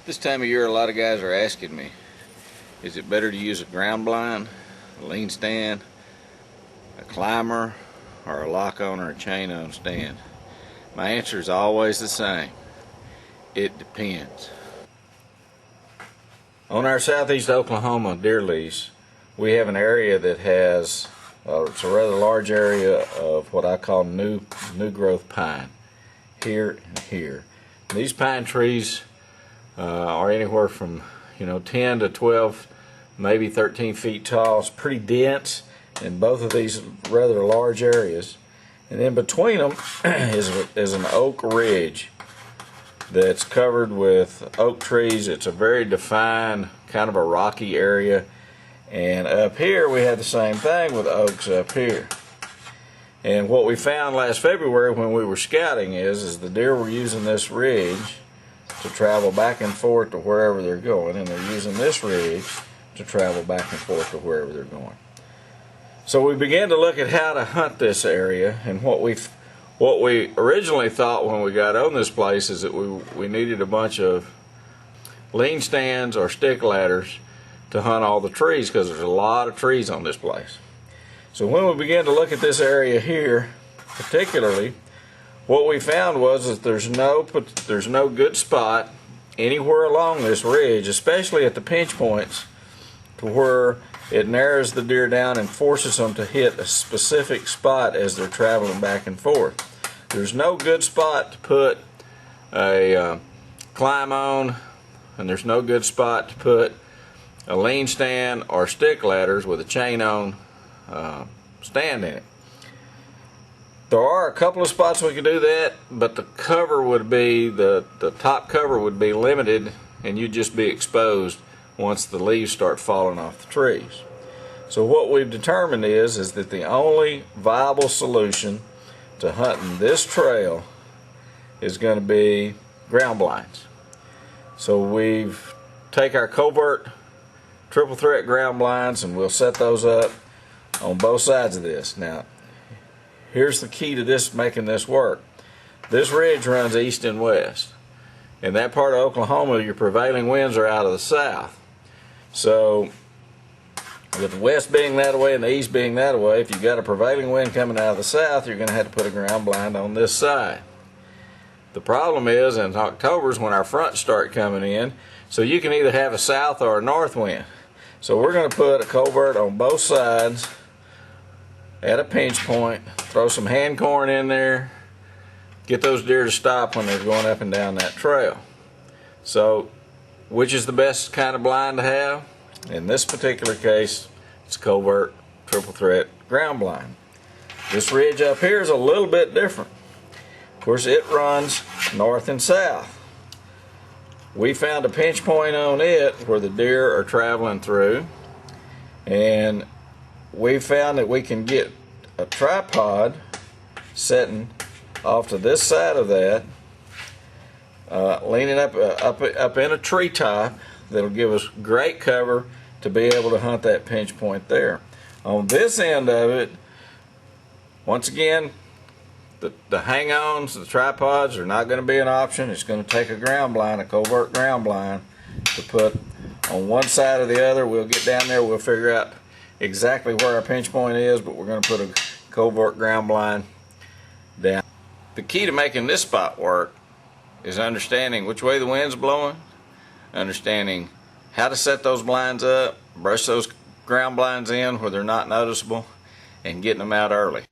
This time of year, a lot of guys are asking me, is it better to use a ground blind, a lean stand, a climber, or a lock-on or a chain-on stand? My answer is always the same. It depends. On our southeast Oklahoma deer lease, we have an area that has, it's a rather large area of what I call new growth pine, here and here. And these pine trees are anywhere from 10 to 12, maybe 13 feet tall. It's pretty dense in both of these rather large areas. And in between them is an oak ridge that's covered with oak trees. It's a very defined, kind of a rocky area. And up here we had the same thing with oaks up here. And what we found last February when we were scouting is the deer were using this ridge to travel back and forth to wherever they're going, and they're using this ridge to travel back and forth to wherever they're going. So we began to look at how to hunt this area, and what we originally thought when we got on this place is that we needed a bunch of lean stands or stick ladders to hunt all the trees, because there's a lot of trees on this place. So when we began to look at this area here particularly, what we found was that there's no good spot anywhere along this ridge, especially at the pinch points, to where it narrows the deer down and forces them to hit a specific spot as they're traveling back and forth. There's no good spot to put a climb on, and there's no good spot to put a lean stand or stick ladders with a chain on stand in it. There are a couple of spots we could do that, but the cover would be, the top cover would be limited, and you'd just be exposed once the leaves start falling off the trees. So what we've determined is that the only viable solution to hunting this trail is going to be ground blinds. So we've take our Covert triple threat ground blinds, and we'll set those up on both sides of this. Now, here's the key to this, making this work. This ridge runs east and west. In that part of Oklahoma, your prevailing winds are out of the south. So with the west being that way and the east being that way, if you've got a prevailing wind coming out of the south, you're going to have to put a ground blind on this side. The problem is, in October is when our fronts start coming in, so you can either have a south or a north wind. So we're going to put a Covert on both sides at a pinch point, throw some hand corn in there, get those deer to stop when they're going up and down that trail. So which is the best kind of blind to have? In this particular case, it's a Covert triple threat ground blind. This ridge up here is a little bit different. Of course, it runs north and south. We found a pinch point on it where the deer are traveling through, and we found that we can get a tripod sitting off to this side of that, leaning up in a treetop that'll give us great cover to be able to hunt that pinch point there. On this end of it, once again, the hang-ons, the tripods are not going to be an option. It's going to take a ground blind, a Covert ground blind, to put on one side or the other. We'll get down there, we'll figure out exactly where our pinch point is, but we're going to put a Covert ground blind down. The key to making this spot work is understanding which way the wind's blowing, understanding how to set those blinds up, brush those ground blinds in where they're not noticeable, and getting them out early.